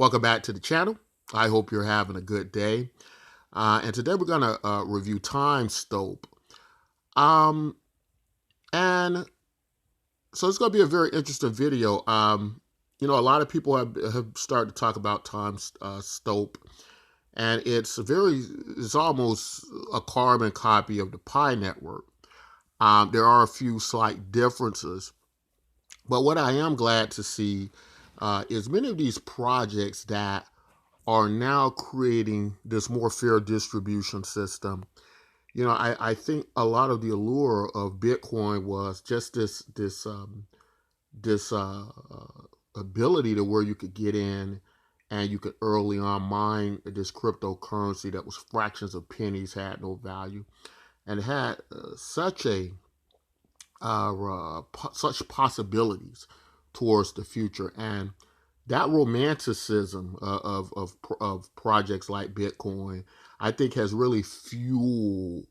Welcome back to the channel. I hope you're having a good day. And today we're going to review Timestope. Um, and so it's going to be a very interesting video. A lot of people have started to talk about Timestope, and it's almost a carbon copy of the Pi network. There are a few slight differences, but what I am glad to see is many of these projects that are now creating this more fair distribution system. I think a lot of the allure of Bitcoin was just this ability to where you could get in and you could early on mine this cryptocurrency that was fractions of pennies, had no value, and it had such possibilities towards the future. And that romanticism of projects like Bitcoin, I think, has really fueled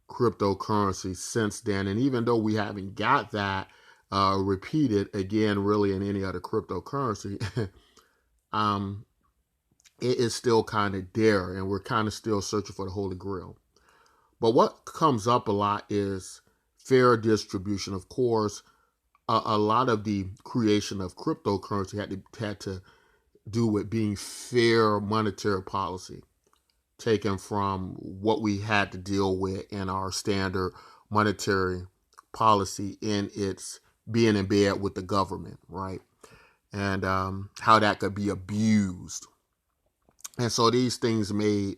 cryptocurrency since then. And even though we haven't got that repeated again, really, in any other cryptocurrency, um, it is still kind of there, and we're kind of still searching for the Holy Grail. But what comes up a lot is fair distribution. Of course, a lot of the creation of cryptocurrency had to do with being fair monetary policy, taken from what we had to deal with in our standard monetary policy in its being in bed with the government, right? And how that could be abused. And so these things made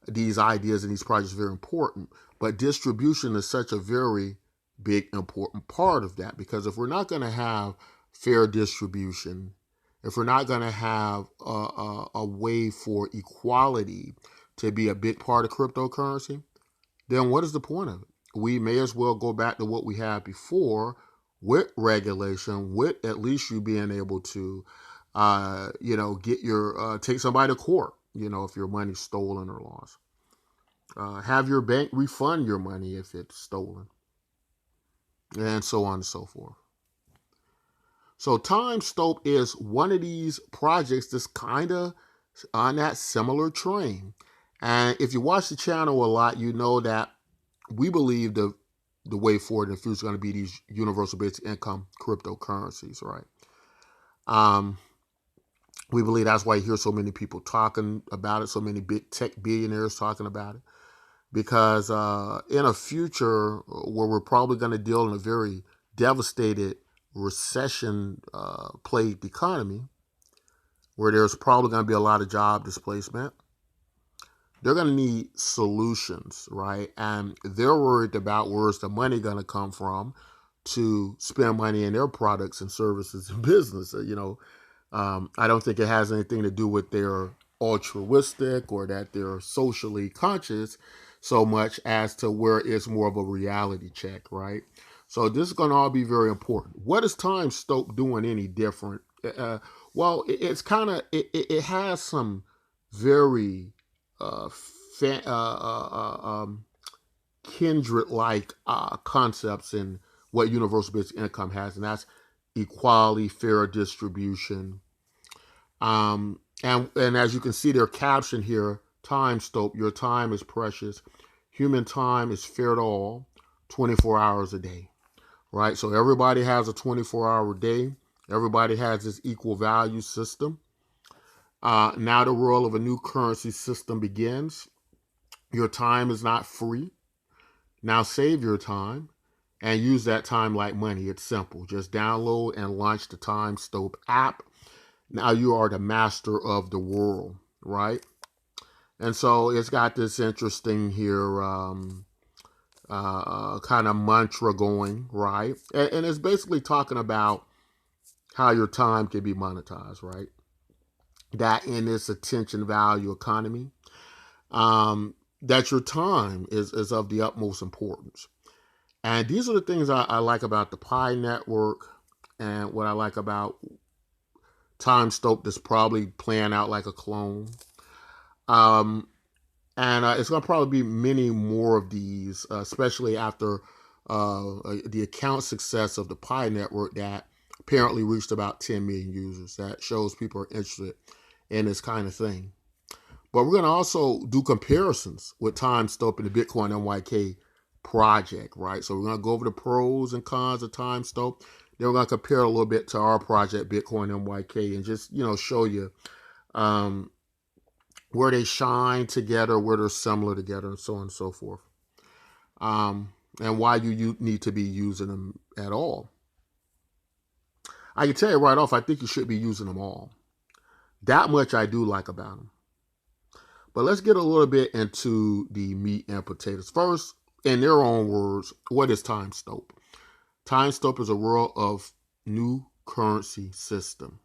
these ideas and these projects very important. But distribution is such a very big, important part of that, because if we're not going to have fair distribution, if we're not going to have a way for equality to be a big part of cryptocurrency, then what is the point of it? We may as well go back to what we had before, with regulation, with at least you being able to, get your, take somebody to court, if your money's stolen or lost. Have your bank refund your money if it's stolen, and so on and so forth. So Timestope is one of these projects that's kind of on that similar train. And if you watch the channel a lot, you know that we believe the way forward in the future is going to be these universal basic income cryptocurrencies, right? We believe that's why you hear so many people talking about it, so many big tech billionaires talking about it. Because in a future where we're probably going to deal in a very devastated recession-plagued economy, where there's probably going to be a lot of job displacement, they're going to need solutions, right? And they're worried about where's the money going to come from to spend money in their products and services and business. I don't think it has anything to do with their altruistic or that they're socially conscious so much as to where it's more of a reality check, right? So this is going to all be very important. What is Timestope doing any different? It has some very uh, kindred-like concepts in what universal basic income has, and that's equality, fair distribution. And as you can see, their caption here, Timestope, your time is precious. Human time is fair to all, 24 hours a day, right? So everybody has a 24-hour day. Everybody has this equal value system. Now the world of a new currency system begins. Your time is not free. Now save your time and use that time like money. It's simple. Just download and launch the Timestope app. Now you are the master of the world, right? And so it's got this interesting here kind of mantra going, right? And it's basically talking about how your time can be monetized, right? That in this attention value economy, that your time is of the utmost importance. And these are the things I like about the Pi network, and what I like about Timestope that's probably playing out like a clone. Um, and it's going to probably be many more of these, especially after the account success of the Pi network that apparently reached about 10 million users. That shows people are interested in this kind of thing. But we're going to also do comparisons with Timestope and the Bitcoin MYK project, right? So we're going to go over the pros and cons of Timestope. Then we're going to compare a little bit to our project, Bitcoin MYK, and just, show you where they shine together, where they're similar together, and so on and so forth. And why you need to be using them at all. I can tell you right off, I think you should be using them all. That much I do like about them. But let's get a little bit into the meat and potatoes. First, in their own words, what is Timestope? Timestope is a world of new currency system.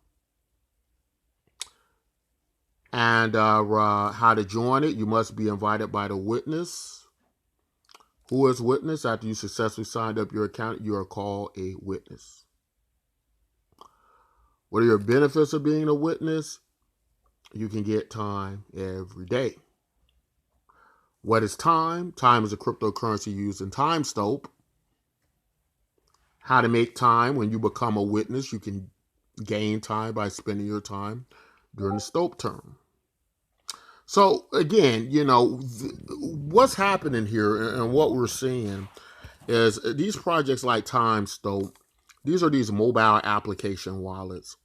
And how to join it, you must be invited by the witness. Who is witness? After you successfully signed up your account, you are called a witness. What are your benefits of being a witness? You can get time every day. What is time? Time is a cryptocurrency used in Timestope. How to make time? When you become a witness, you can gain time by spending your time during the Stope term. So again, what's happening here and what we're seeing is these projects like Timestope, these are these mobile application wallets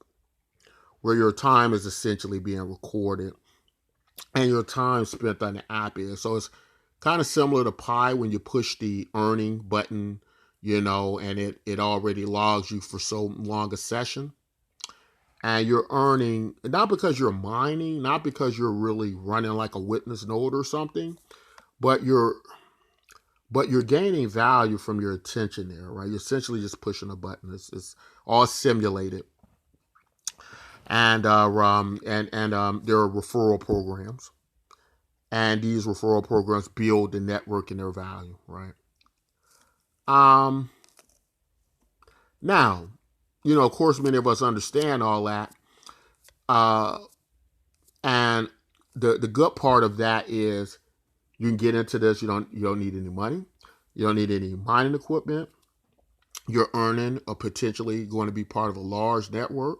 where your time is essentially being recorded and your time spent on the app is. So it's kind of similar to Pi when you push the earning button, and it already logs you for so long a session. And you're earning, not because you're mining, not because you're really running like a witness node or something, but you're gaining value from your attention there, right? You're essentially just pushing a button. It's all simulated. And there are referral programs. And these referral programs build the network and their value, right? Now, of course, many of us understand all that. And the good part of that is you can get into this. You don't need any money. You don't need any mining equipment. You're earning or potentially going to be part of a large network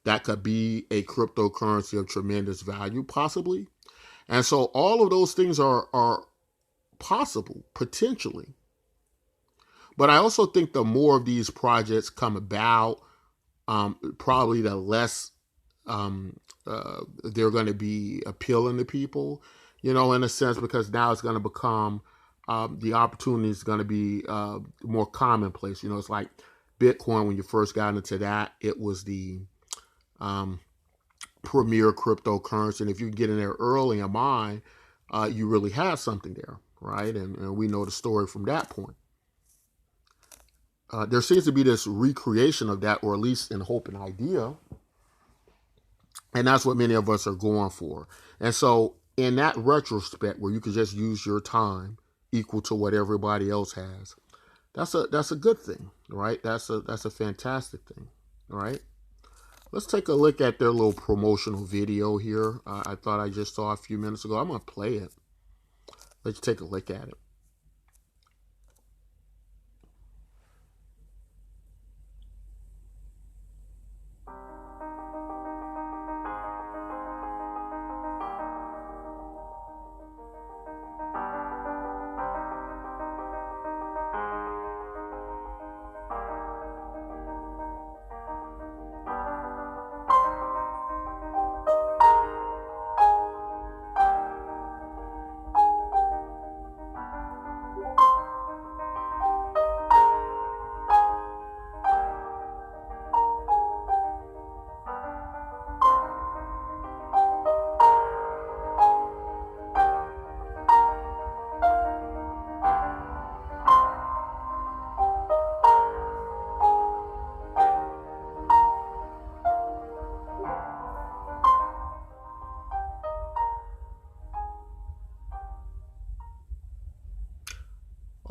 that could be a cryptocurrency of tremendous value, possibly. And so all of those things are possible, potentially. But I also think the more of these projects come about, probably the less they're going to be appealing to people, in a sense, because now it's going to become, the opportunity is going to be more commonplace. It's like Bitcoin, when you first got into that, it was the premier cryptocurrency. And if you get in there early and mine, you really have something there, right? And we know the story from that point. There seems to be this recreation of that, or at least in hope and idea. And that's what many of us are going for. And so in that retrospect, where you can just use your time equal to what everybody else has, that's a good thing, right? That's a fantastic thing, right? Let's take a look at their little promotional video here. I thought I just saw a few minutes ago. I'm going to play it. Let's take a look at it.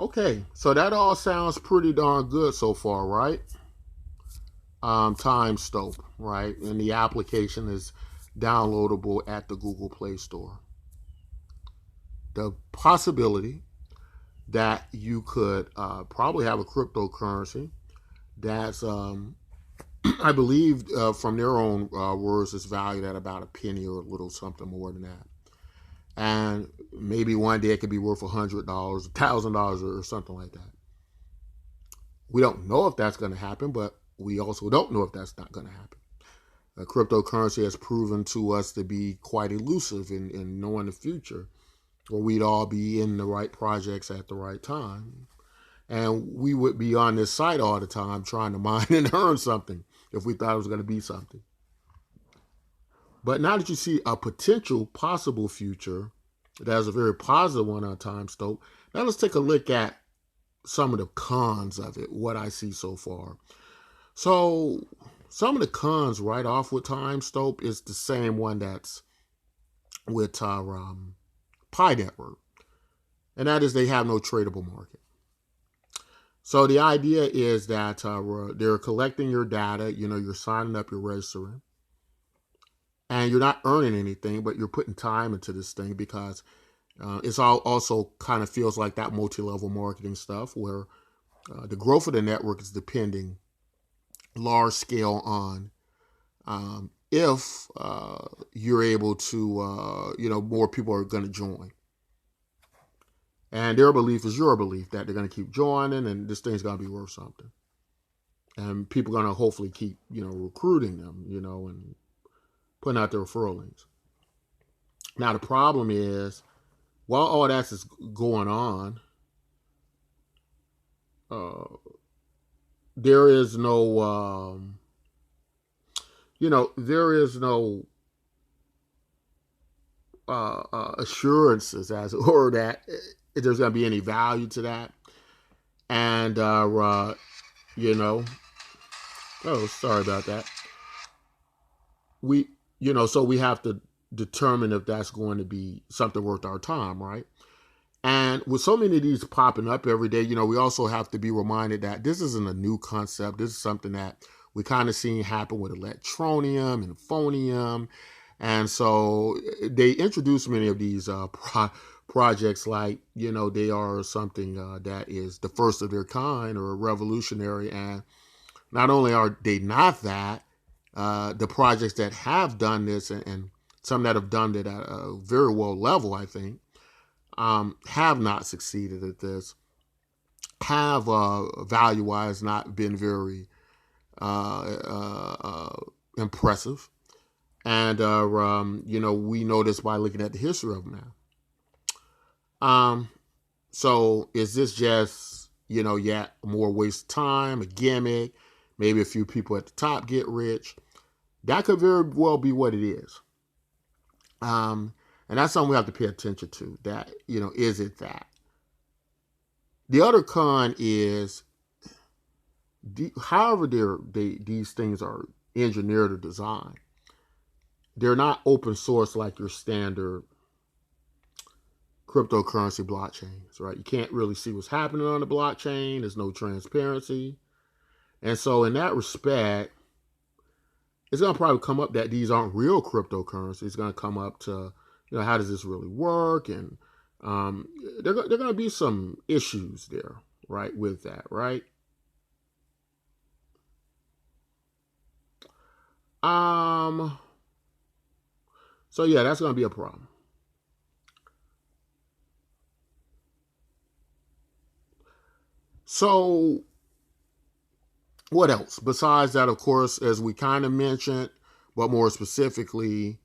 Okay, so that all sounds pretty darn good so far, right? Timestope, right? And the application is downloadable at the Google Play Store. The possibility that you could probably have a cryptocurrency that's I believe from their own words, it's valued at about a penny or a little something more than that. And maybe one day it could be worth $100, $1,000, or something like that. We don't know if that's going to happen, but we also don't know if that's not going to happen. Cryptocurrency has proven to us to be quite elusive in knowing the future, where we'd all be in the right projects at the right time. And we would be on this site all the time trying to mine and earn something if we thought it was going to be something. But now that you see a potential possible future, that's a very positive one on Timestope, now let's take a look at some of the cons of it, what I see so far. So some of the cons right off with Timestope is the same one that's with our Pi network, and that is they have no tradable market. So the idea is that they're collecting your data, you're signing up, you're registering, and you're not earning anything, but you're putting time into this thing because it's all also kind of feels like that multi-level marketing stuff where the growth of the network is depending large scale on if you're able to, more people are going to join. And their belief is your belief that they're going to keep joining and this thing's going to be worth something. And people are going to hopefully keep, recruiting them, and putting out their referral links. Now, the problem is, while all that's is going on, there is no, there is no assurances, as it were, that there's going to be any value to that. And, oh, sorry about that. So we have to determine if that's going to be something worth our time, right? And with so many of these popping up every day, we also have to be reminded that this isn't a new concept. This is something that we kind of seen happen with electronium and phonium. And so they introduce many of these projects like, they are something that is the first of their kind or revolutionary. And not only are they not that, the projects that have done this and some that have done it at a very well level, I think, have not succeeded at this, have value-wise not been very impressive. And, we know this by looking at the history of them now. So is this just, yet more waste of time, a gimmick, maybe a few people at the top get rich? That could very well be what it is. And that's something we have to pay attention to. That, is it that? The other con is, however these things are engineered or designed, they're not open source like your standard cryptocurrency blockchains, right? You can't really see what's happening on the blockchain. There's no transparency. And so in that respect, it's going to probably come up that these aren't real cryptocurrencies. It's going to come up to, how does this really work? And there are going to be some issues there, right, with that, right? So yeah, that's going to be a problem. So what else? Besides that, of course, as we kind of mentioned, but more specifically,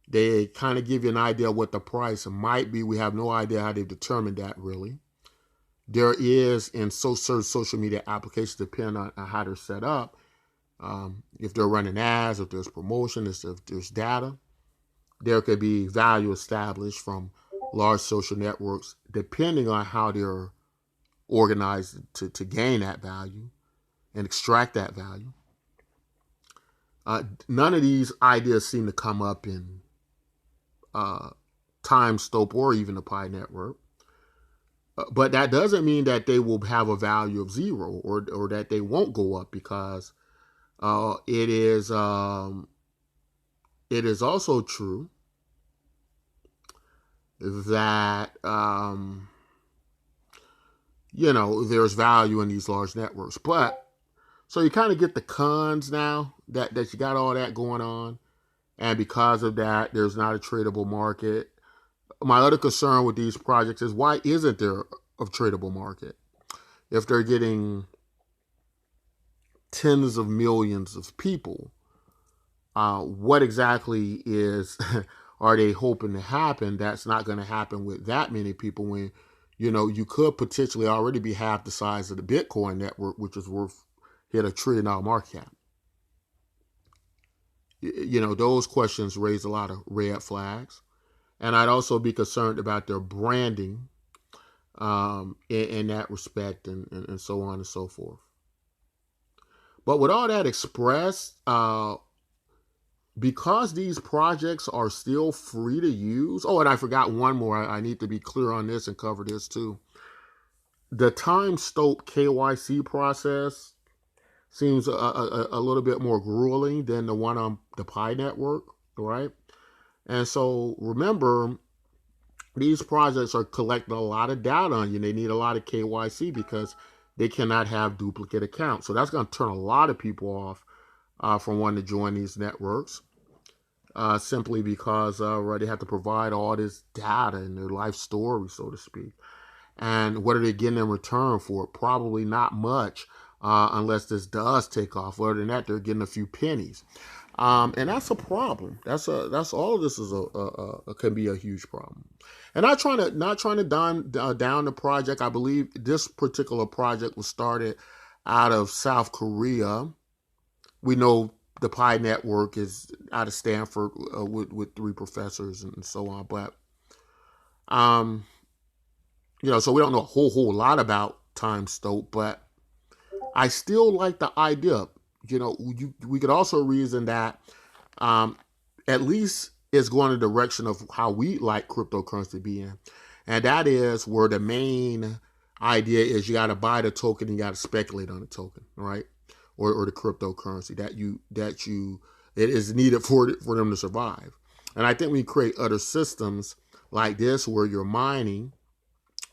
they kind of give you an idea of what the price might be. We have no idea how they've determined that, really. There is, in certain social media applications, depending on how they're set up, if they're running ads, if there's promotion, if there's data, there could be value established from large social networks, depending on how they're organized to gain that value and extract that value. None of these ideas seem to come up in Timestope or even the Pi network. But that doesn't mean that they will have a value of zero or that they won't go up, because it is also true that there's value in these large networks. But So you kind of get the cons now that you got all that going on. And because of that, there's not a tradable market. My other concern with these projects is, why isn't there a tradable market? If they're getting tens of millions of people, what exactly is are they hoping to happen? That's not going to happen with that many people, when you could potentially already be half the size of the Bitcoin network, which is worth hit $1 trillion market cap. Those questions raise a lot of red flags. And I'd also be concerned about their branding in that respect, and so on and so forth. But with all that expressed, because these projects are still free to use. Oh, and I forgot one more. I need to be clear on this and cover this too. The Timestope KYC process seems a little bit more grueling than the one on the Pi network, right? And so remember, these projects are collecting a lot of data on you. They need a lot of KYC because they cannot have duplicate accounts. So that's going to turn a lot of people off from wanting to join these networks, simply because they have to provide all this data and their life story, so to speak. And what are they getting in return for it? Probably not much, unless this does take off. Other than that, they're getting a few pennies. And that's a problem. That's all of this is can be a huge problem. And not trying to down the project. I believe this particular project was started out of South Korea. We know the Pi network is out of Stanford, with 3 professors and so on. But so we don't know a whole lot about Timestope, but I still like the idea. We could also reason that at least it's going in the direction of how we like cryptocurrency to be in. And that is where the main idea is, you got to buy the token, you got to speculate on the token, right? Or the cryptocurrency it is needed for them to survive. And I think we create other systems like this where you're mining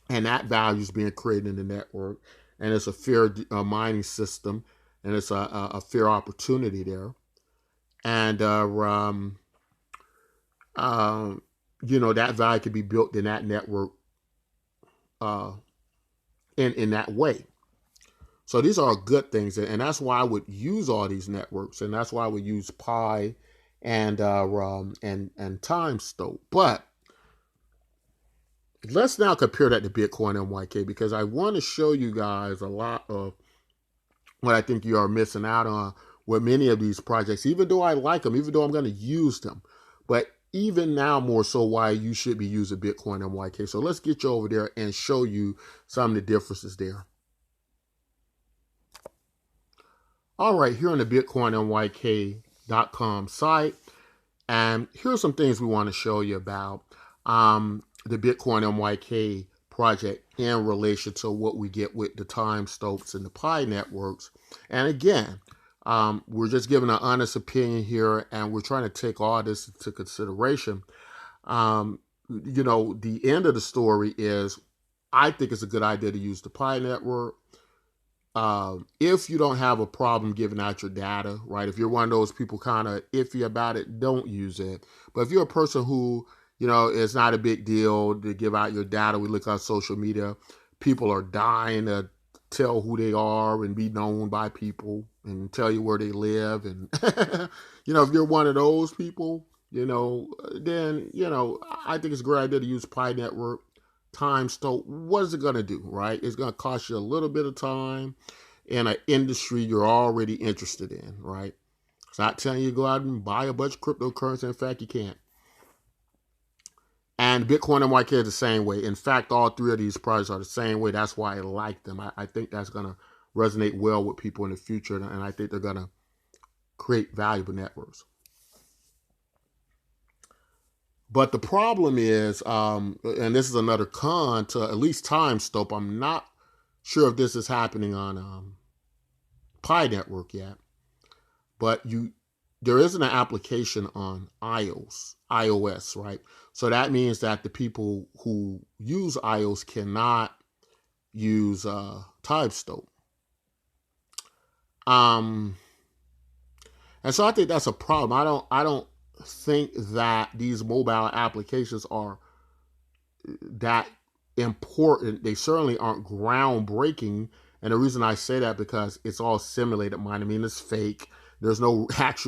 and that value is being created in the network, and it's a fair mining system, and it's a fair opportunity there. And that value could be built in that network in that way. So these are good things, and that's why I would use all these networks, and that's why I would use Pi and Timestope. But let's now compare that to Btcmyk, because I want to show you guys a lot of what I think you are missing out on with many of these projects, even though I like them, even though I'm going to use them. But even now, more so, why you should be using Btcmyk. So let's get you over there and show you some of the differences there. All right, here on the Btcmyk.com site, and here's some things we want to show you about the Btcmyk project in relation to what we get with the Timestopes and the Pi networks. And again, we're just giving an honest opinion here, and we're trying to take all this into consideration. The end of the story is, I think it's a good idea to use the Pi network. If you don't have a problem giving out your data, right? If you're one of those people kind of iffy about it, don't use it. But if you're a person who, it's not a big deal to give out your data. We look on social media, people are dying to tell who they are and be known by people and tell you where they live. And, if you're one of those people, then, I think it's a great idea to use Pi network. Timestope, what is it going to do, right? It's going to cost you a little bit of time in an industry you're already interested in, right? It's not telling you to go out and buy a bunch of cryptocurrency. In fact, you can't. And Btcmyk is the same way. In fact, all 3 of these projects are the same way. That's why I like them. I think that's going to resonate well with people in the future, and I think they're going to create valuable networks. But the problem is, and this is another con to at least Timestope. I'm not sure if this is happening on Pi network yet, but there isn't an application on iOS, right? So that means that the people who use iOS cannot use Timestope. And so I think that's a problem. I don't think that these mobile applications are that important. They certainly aren't groundbreaking. And the reason I say that because it's all simulated mining. I mean, it's fake. There's no actual